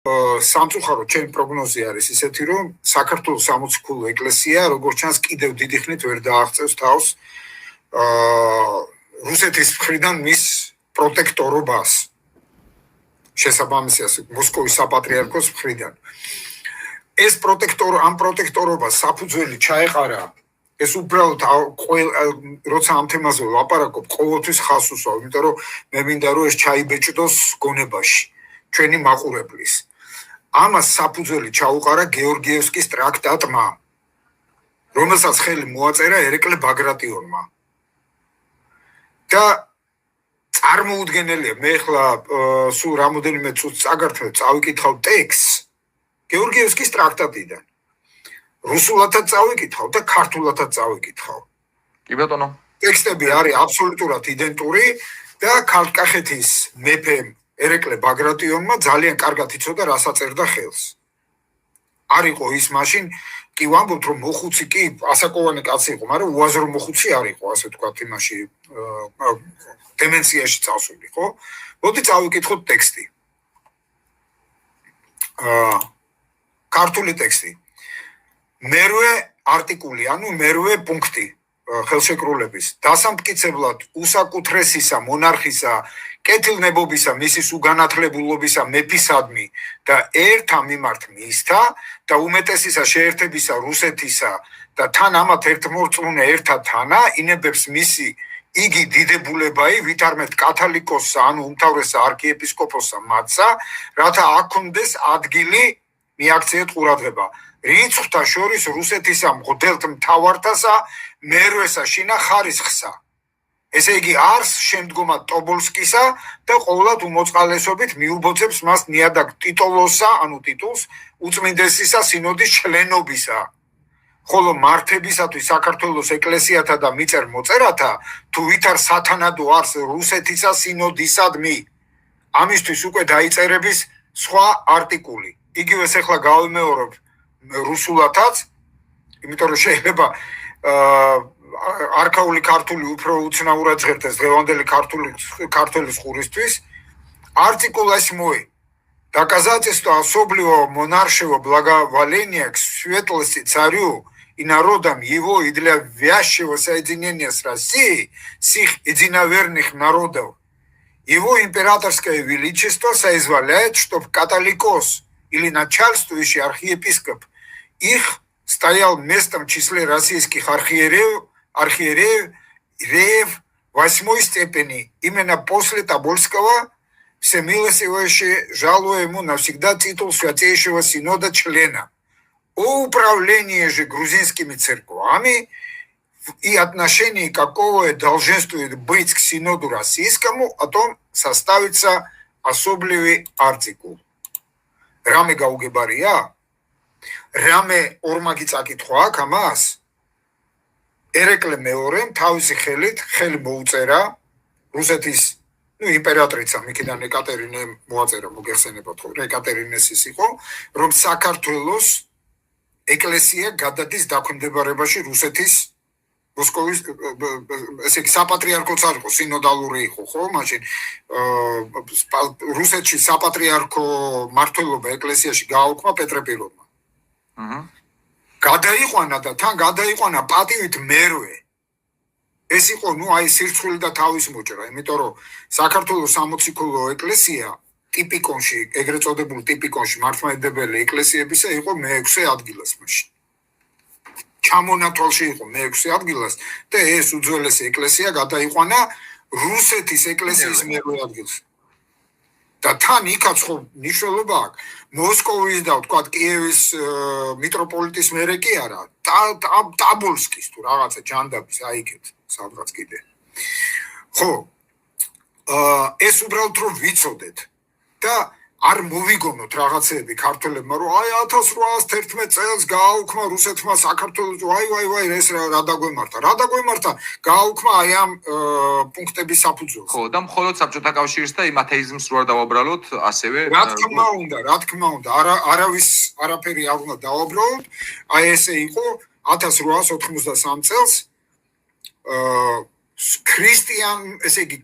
სამწუხაროდ ჩემი პროგნოზი არის ისეთი, რომ საქართველოს 60 ქულო ეკლესია, როგორც ჩანს, კიდევ დიდი ხნით ვერ დააღწევს თავს რუსეთის მხრიდან მის პროტექტორობას. შესაბამისად, მოსკოვის საპატრიარქოს მხრიდან. ეს ამ პროტექტორობას საფუძველი ჩაეყარა, ეს უბრალოდ როცა ამ თემაზე ვლაპარაკობ, ყოველთვის ხაზს უსვავ, იმიტომ რომ მე მინდა რომ ეს ჩაიბეჭდოს გონებაში, ჩვენი მაყურებლის. ამას საფუძველი ჩაუყარა გეორგიევსკის ტრაქტატმა, რომელსაც ხელი მოაწერა ერეკლე ბაგრატიონმა. და წარმოუდგენელია, მე ახლა სულ რამოდენიმე წუთს წაგართმევ, წავიკითხავ ტექსტს გეორგიევსკის ტრაქტატიდან. რუსულადაც წავიკითხავ და ქართულადაც წავიკითხავ. კი ბატონო. ტექსტები არის აბსოლუტურად იდენტური და ქართკახეთის მეფემ ერეკლე ბაგრატიონმა ძალიან კარგად იცოდა რა საწერდა ხელს. არ იყო ის მაშინ კი ვამბობთ რომ მოხუცი კი ასაკოვანი კაცი იყო, მაგრამ უაზრო მოხუცი არ იყო, ასე ვთქვათ, იმაში დემენციაში წავსული, ხო? მოდი წავიკითხოთ ტექსტი. ქართული ტექსტი. მერვე არტიკული, ანუ მერვე პუნქტი ხელშეკრულების. დასამტკიცებლად უსაკუთრესისა მონარქისა კეთილნებობისა მისი უგანათლებულობისა მეფისადმი და ერთა მიმართ მისთა და უმეტესისა შეერთებისა რუსეთისა და თან ამათ ერთმორწმუნე ერთა თანა ინებებს მისი იგი დიდებულებაი ვითარმეთ კათალიკოსსა ანუ უმთავრესა არქიეპისკოპოსსა მათსა რათა აქონდეს ადგილი მიაქციეთ ყურადღება რიცხვთა შორის რუსეთისა მღვდელთ მთავართასა მერვესა შინა ხარისხსა ესე იგი არს შემდგომად ტობოლსკისა და ყოვლად უმოწყალესობით მიუბოცებს მას ნიადაგ ტიტოლოსა ანუ ტიტულს უწმინდესისა სინოდის ჩლენობისა ხოლო მართებისათვის საქართველოს ეკლესიათა და მიწერ მოწერათა თუ ვითარ სათანადო არს რუსეთისა სინოდისადმი ამისთვის უკვე დაიწერების სხვა არტიკული იგივეს ახლა გავიმეორებ რუსულათაც იმიტომ რომ შეიძლება არქაული ქართული უფრო უცნაურად ჟღერდეს დღევანდელი ქართული ხურისთვის артикул 8 доказательство особливого монаршего благоволения к светлости царю и народам его и для вязчего соединения с Россией сих единоверных народов его императорское величество соизволяет, чтобы католикос или начальствующий архиепископ их стоял местом в числе российских архиереев 8 степени, именно после Тобольского, всемилостивейше жалуя ему навсегда титул Святейшего Синода члена. О управлении же грузинскими церквами и отношении какого долженствует быть к Синоду Российскому, о том составится особливый артикул. Раме гаугебария, раме ორმაგი წაკითხვა აქ ამას ერეკლე მეორემ თავისი ხელით ხელი მოუწერა რუსეთის იმპერატრიცა მიქიდან ეკატერინე მოაწერა მოგეხსენებათ რომ ეკატერინეს ის იყო რომ საქართველოს ეკლესია გადადის დაქვემდებარებაში რუსეთის მოსკოვის ესე იგი საპატრიარქოც არ იყო სინოდალური იყო ხო მაშინ რუსეთში საპატრიარქო მმართველობა ეკლესიაში გააუქმა პეტრე პირველმა გადაიყვანა და თან გადაიყვანა პატივით მერვე ეს იყო აი სირცხული და თავის მოჭრა იმიტომ რომ საქართველოს 60 ქულო ეკლესია ტიპიკონში ეგრეთ წოდებულ ტიპიკონში მართლმადიდებელი ეკლესიებისა იყო მე-6 ადგილას მაშინ ჩამონათვალში იყო მე-6 ადგილას და ეს უძველესი ეკლესია გადაიყვანა რუსეთის ეკლესიის მერვე ადგილს და თან იქაც ხო ნიშნულობა აქვს მოსკოვის და თქვა კიევის მიტროპოლიტის მერე კი არა ტაბოლსკის თუ რაღაცა ჯანდაბის აიქეთ სადღაც კიდე ხო ეს უბრალოდ რომ ვიცოდეთ და არ მოვიგონოთ რაღაცები ქართველებმა რომ აი 1811 წელს გააუქმა რუსეთმა საქართველოს ვაი ეს რა დაგვემართა გააუქმა აი ამ პუნქტების საფუძველს ხო და მხოლოდ საბჭოთა კავშირს და იმ ათეიზმს რო არ დავაბრალოთ ასევე რა თქმა უნდა არავის არაფერი არ უნდა დავაბრალოთ აი ესე იყო 1893 წელს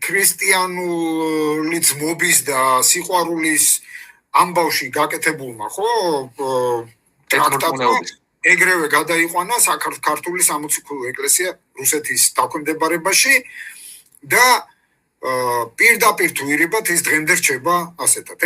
ქრისტიანული ძმობის და სიყვარულის ამბავში გაკეთებულმა ხო ტრაქტატმა ეგრევე გადაიყვანა ქართული სამოციქულო ეკლესია რუსეთის დაქვემდებარებაში და პირდაპირ თუ ირიბად ის დღემდე რჩება ასეთად.